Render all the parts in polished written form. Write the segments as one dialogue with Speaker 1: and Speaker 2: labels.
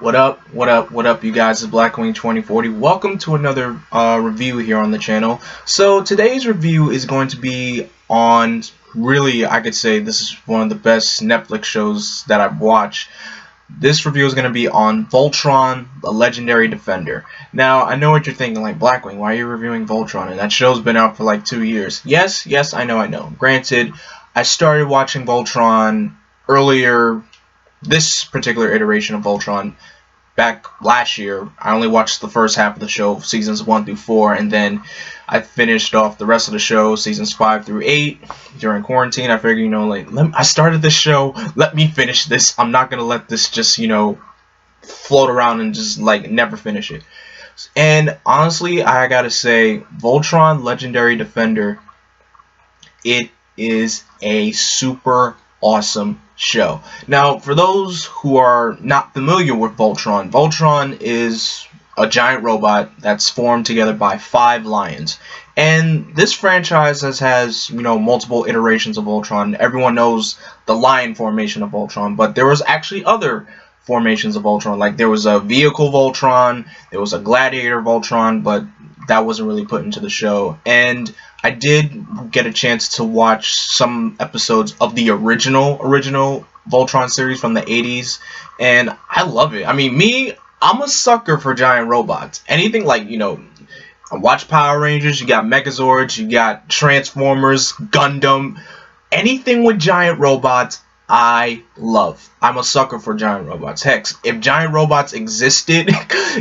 Speaker 1: What up, what up, you guys? It's Blackwing2040. Welcome to another review here on the channel. So today's review is going to be on, really, I could say this is one of the best Netflix shows that I've watched. This review is going to be on Voltron, the Legendary Defender. Now, I know what you're thinking, like, Blackwing, why are you reviewing Voltron? And that show's been out for like 2 years. Yes, I know. Granted, I started watching Voltron earlier, this particular iteration of Voltron, back last year. I only watched the first half of the show, seasons 1 through 4, and then I finished off the rest of the show, seasons 5 through 8, during quarantine. I figured, I started this show, let me finish this. I'm not gonna let this just, float around and just, never finish it. And honestly, I gotta say, Voltron Legendary Defender, it is a super awesome show. Now, for those who are not familiar with Voltron, Voltron is a giant robot that's formed together by 5 lions. And this franchise has multiple iterations of Voltron. Everyone knows the lion formation of Voltron, but there was actually other formations of Voltron. Like, there was a vehicle Voltron, there was a gladiator Voltron, but that wasn't really put into the show. And I did get a chance to watch some episodes of the original Voltron series from the 80s, and I love it. I mean, I'm a sucker for giant robots. Anything I watch Power Rangers, you got Megazords, you got Transformers, Gundam, anything with giant robots, I love. I'm a sucker for giant robots. Heck, if giant robots existed,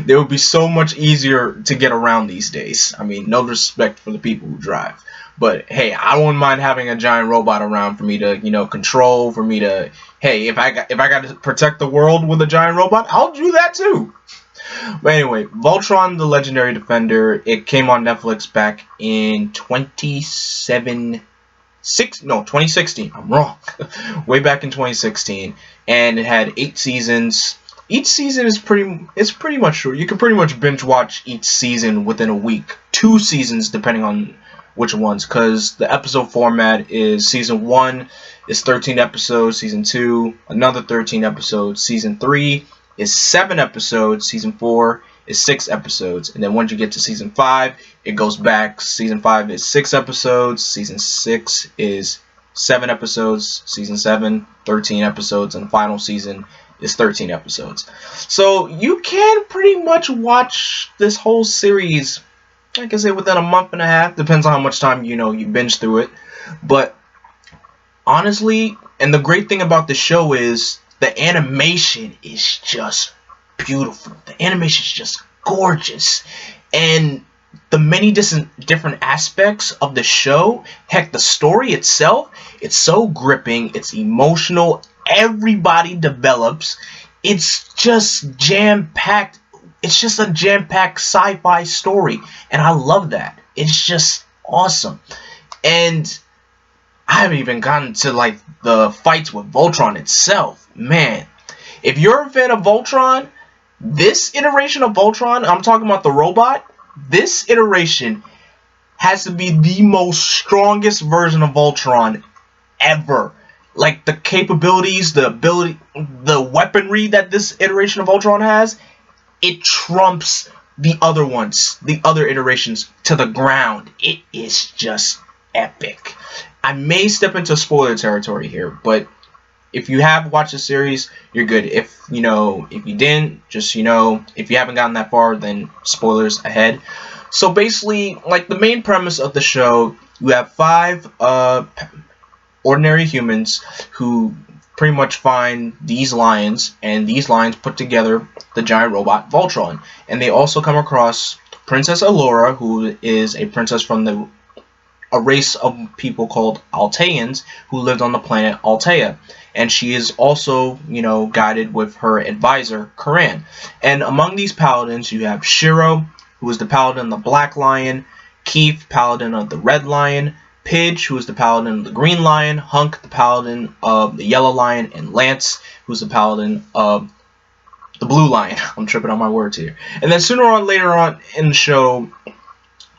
Speaker 1: they would be so much easier to get around these days. I mean, no disrespect for the people who drive, but hey, I wouldn't mind having a giant robot around for me to, control, for me to, hey, if I got to protect the world with a giant robot, I'll do that too. But anyway, Voltron the Legendary Defender, it came on Netflix back in 2016. I'm wrong. Way back in 2016, and it had 8 seasons. Each season is pretty much short. You can pretty much binge watch each season within a week. 2 seasons depending on which ones, because the episode format is season 1 is 13 episodes, season 2 another 13 episodes, season 3 is 7 episodes, season 4 is 6 episodes, and then once you get to season 5, it goes back. Season 5 is 6 episodes, season 6 is 7 episodes, season 7 13 episodes, and the final season is 13 episodes. So you can pretty much watch this whole series, like I say, within a month and a half. Depends on how much time you binge through it. But honestly, and the great thing about the show is the animation is just beautiful. The animation is just gorgeous, and the many different aspects of the show, heck, the story itself, it's so gripping, it's emotional, everybody develops, it's just jam-packed. It's just a jam-packed sci-fi story, and I love that. It's just awesome. And I haven't even gotten to the fights with Voltron itself. Man, if you're a fan of Voltron, this iteration of Voltron, I'm talking about the robot, this iteration has to be the most strongest version of Voltron ever. Like, the capabilities, the ability, the weaponry that this iteration of Voltron has, it trumps the other ones, the other iterations, to the ground. It is just epic. I may step into spoiler territory here, but if you have watched the series, you're good. If you didn't, just if you haven't gotten that far, then spoilers ahead. So basically, the main premise of the show, you have 5 ordinary humans who pretty much find these lions, and these lions put together the giant robot Voltron. And they also come across Princess Allura, who is a princess from a race of people called Alteans who lived on the planet Altea. And she is also, guided with her advisor, Karan. And among these paladins, you have Shiro, who is the paladin of the Black Lion, Keith, paladin of the Red Lion, Pidge, who is the paladin of the Green Lion, Hunk, the paladin of the Yellow Lion, and Lance, who's the paladin of the Blue Lion. I'm tripping on my words here. And then later on in the show,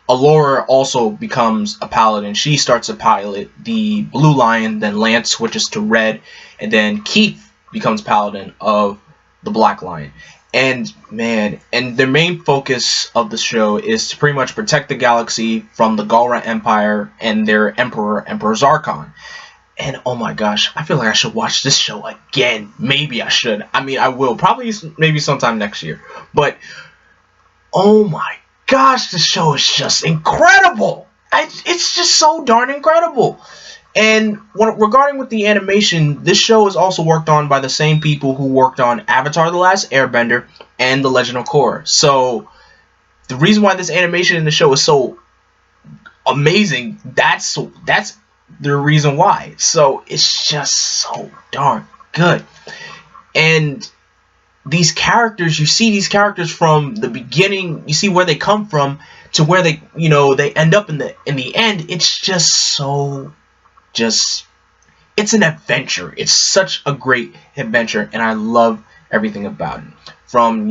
Speaker 1: Allura also becomes a paladin. She starts to pilot the Blue Lion, then Lance switches to Red, and then Keith becomes paladin of the Black Lion. And man, and their main focus of the show is to pretty much protect the galaxy from the Galra Empire and their Emperor, Emperor Zarkon. And oh my gosh, I feel like I should watch this show again. Maybe I should. I mean, I will. Probably maybe sometime next year. But oh my gosh, this show is just incredible. It's just so darn incredible. And regarding with the animation, this show is also worked on by the same people who worked on Avatar: The Last Airbender and The Legend of Korra. So the reason why this animation in the show is so amazing, that's the reason why. So it's just so darn good. And these characters, you see these characters from the beginning, you see where they come from to where they, they end up in the end. It's just so it's an adventure. It's such a great adventure, and I love everything about it. From,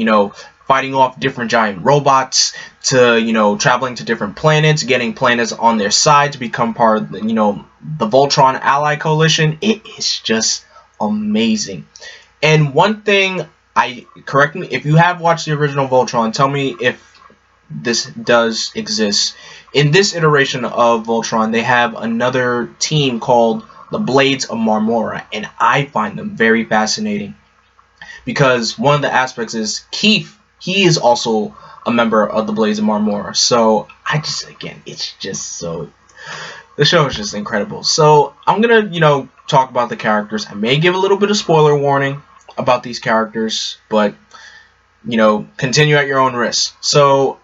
Speaker 1: fighting off different giant robots to, traveling to different planets, getting planets on their side to become part of the, the Voltron Ally Coalition. It is just amazing. And one thing, correct me if you have watched the original Voltron, tell me if this does exist. In this iteration of Voltron, they have another team called the Blades of Marmora, and I find them very fascinating because one of the aspects is Keith. He is also a member of the Blades of Marmora. So it's just so, the show is just incredible. So I'm gonna talk about the characters. I may give a little bit of spoiler warning about these characters, but continue at your own risk. So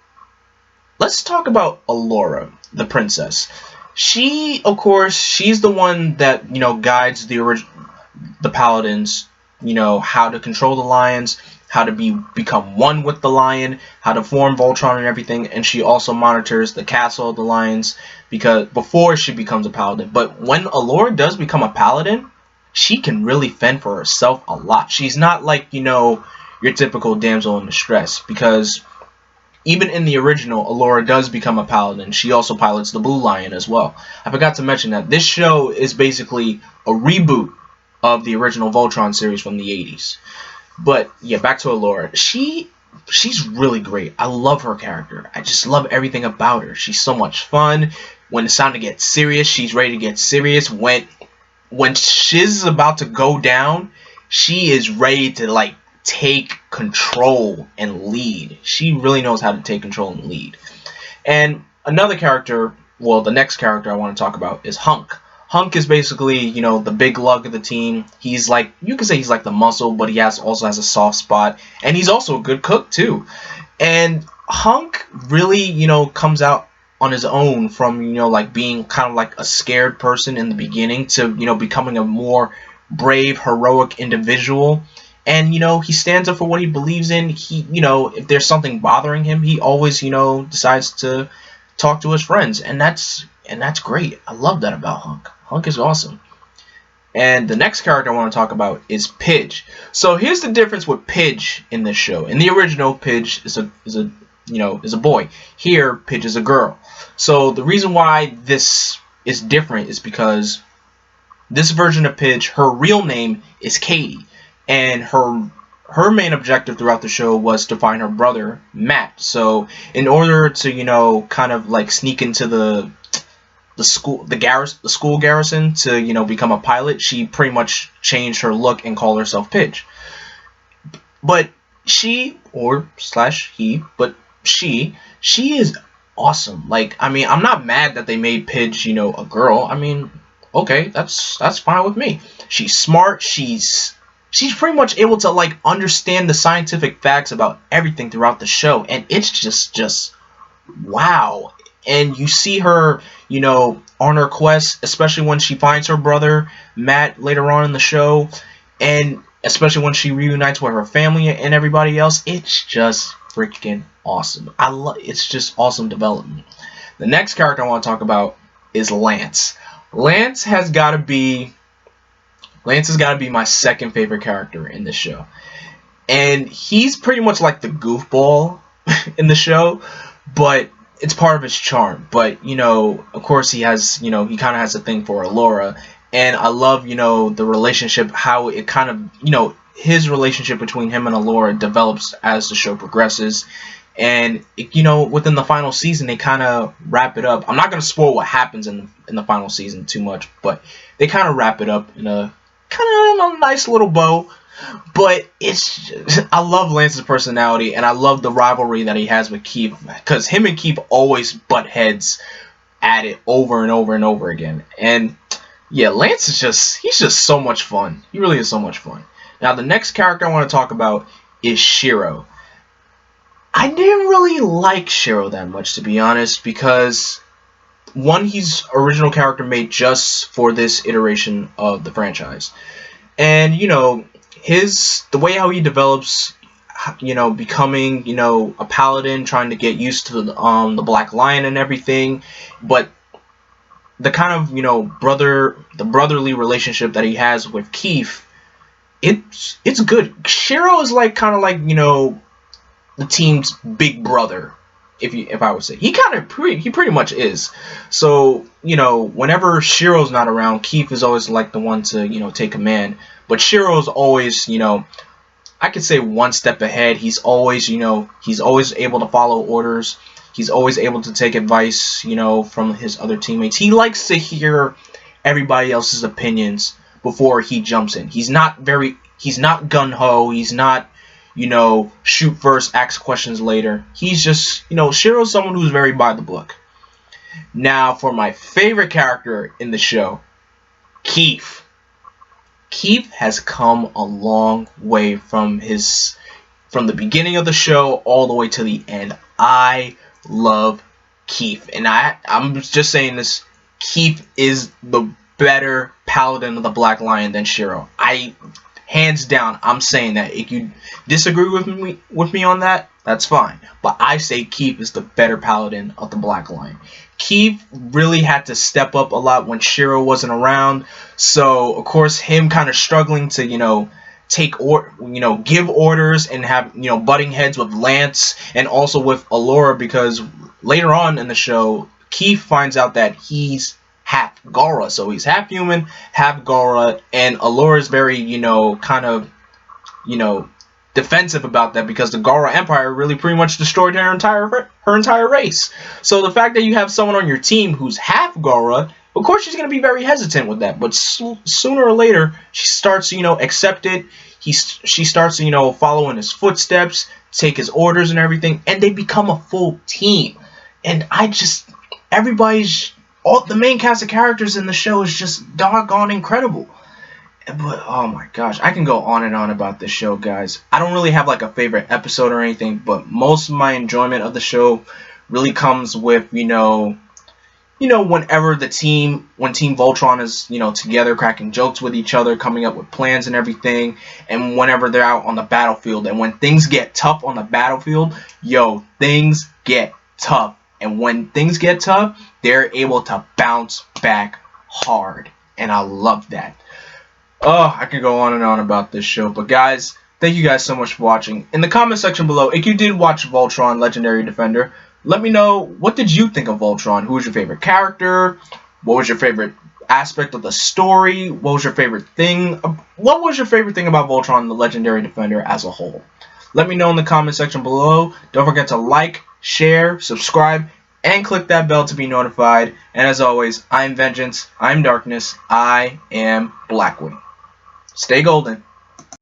Speaker 1: let's talk about Allura, the princess. She, of course, she's the one that guides the paladins, how to control the lions, how to become one with the lion, how to form Voltron and everything. And she also monitors the castle of the lions because before she becomes a paladin. But when Allura does become a paladin, she can really fend for herself a lot. She's not like your typical damsel in distress, because even in the original, Allura does become a paladin. She also pilots the Blue Lion as well. I forgot to mention that this show is basically a reboot of the original Voltron series from the 80s. But yeah, back to Allura. She's really great. I love her character. I just love everything about her. She's so much fun. When it's time to get serious, she's ready to get serious. When shiz is about to go down, she is ready to take control and lead. She really knows how to take control and lead. And another character, well, the next character I want to talk about is Hunk. Hunk is basically, the big lug of the team. He's you could say he's like the muscle, but he also has a soft spot. And he's also a good cook, too. And Hunk really, comes out on his own from, being kind of like a scared person in the beginning to, becoming a more brave, heroic individual. And, he stands up for what he believes in. He, if there's something bothering him, he always, decides to talk to his friends. And that's great. I love that about Hunk. Hunk is awesome. And the next character I want to talk about is Pidge. So here's the difference with Pidge in this show. In the original, Pidge is a boy. Here, Pidge is a girl. So the reason why this is different is because this version of Pidge, her real name is Katie, and her main objective throughout the show was to find her brother Matt. So in order to kind of sneak into the school garrison to become a pilot, she pretty much changed her look and called herself Pidge. But she is awesome. I'm not mad that they made Pidge a girl. Okay, that's fine with me. She's smart. She's pretty much able to understand the scientific facts about everything throughout the show, and it's just wow. And you see her, on her quest, especially when she finds her brother Matt later on in the show, and especially when she reunites with her family and everybody else. It's just freaking awesome. It's just awesome development. The next character I want to talk about is Lance. Lance has got to be my second favorite character in this show. And he's pretty much like the goofball in the show, but it's part of his charm. But, of course he has, he kind of has a thing for Allura. And I love, the relationship, how it kind of, his relationship between him and Allura develops as the show progresses. And within the final season, they kind of wrap it up. I'm not gonna spoil what happens in the final season too much, but they kind of wrap it up in a kind of a nice little bow. But I love Lance's personality, and I love the rivalry that he has with Keith, because him and Keith always butt heads at it over and over and over again. And yeah, Lance he's just so much fun. He really is so much fun. Now the next character I want to talk about is Shiro. I didn't really like Shiro that much, to be honest, because one, he's original character made just for this iteration of the franchise. And, the way how he develops, becoming, a paladin, trying to get used to the Black Lion and everything, but the kind of, the brotherly relationship that he has with Keith, it's good. Shiro is kind of the team's big brother, if I would say. He pretty much is. So, whenever Shiro's not around, Keith is always the one to, take command. But Shiro's always, I could say one step ahead. He's always, he's always able to follow orders. He's always able to take advice, from his other teammates. He likes to hear everybody else's opinions before he jumps in. He's not gung-ho. He's not, shoot first, ask questions later. He's just, Shiro's someone who's very by the book. Now, for my favorite character in the show, Keith. Keith has come a long way from the beginning of the show all the way to the end. I love Keith. And I'm just saying this, Keith is the better paladin of the Black Lion than Shiro. Hands down, I'm saying that. If you disagree with me on that, that's fine. But I say Keith is the better paladin of the Black Lion. Keith really had to step up a lot when Shiro wasn't around. So, of course, him kind of struggling to, give orders and have, butting heads with Lance and also with Allura, because later on in the show, Keith finds out that he's half Galra, so he's half human, half Galra, and Allura is very, defensive about that, because the Galra Empire really pretty much destroyed her entire race. So the fact that you have someone on your team who's half Galra, of course she's going to be very hesitant with that, but sooner or later she starts, accept it. She starts, follow in his footsteps, take his orders and everything, and they become a full team. And all the main cast of characters in the show is just doggone incredible. But oh my gosh, I can go on and on about this show, guys. I don't really have a favorite episode or anything, but most of my enjoyment of the show really comes with, whenever when Team Voltron is, together cracking jokes with each other, coming up with plans and everything, and whenever they're out on the battlefield, and when things get tough on the battlefield, things get tough. And when things get tough, they're able to bounce back hard. And I love that. Oh, I could go on and on about this show. But guys, thank you guys so much for watching. In the comment section below, if you did watch Voltron Legendary Defender, let me know, what did you think of Voltron? Who was your favorite character? What was your favorite aspect of the story? What was your favorite thing? What was your favorite thing about Voltron the Legendary Defender as a whole? Let me know in the comment section below. Don't forget to like, share, subscribe, and click that bell to be notified. And as always, I'm Vengeance, I'm Darkness, I am Blackwing. Stay golden.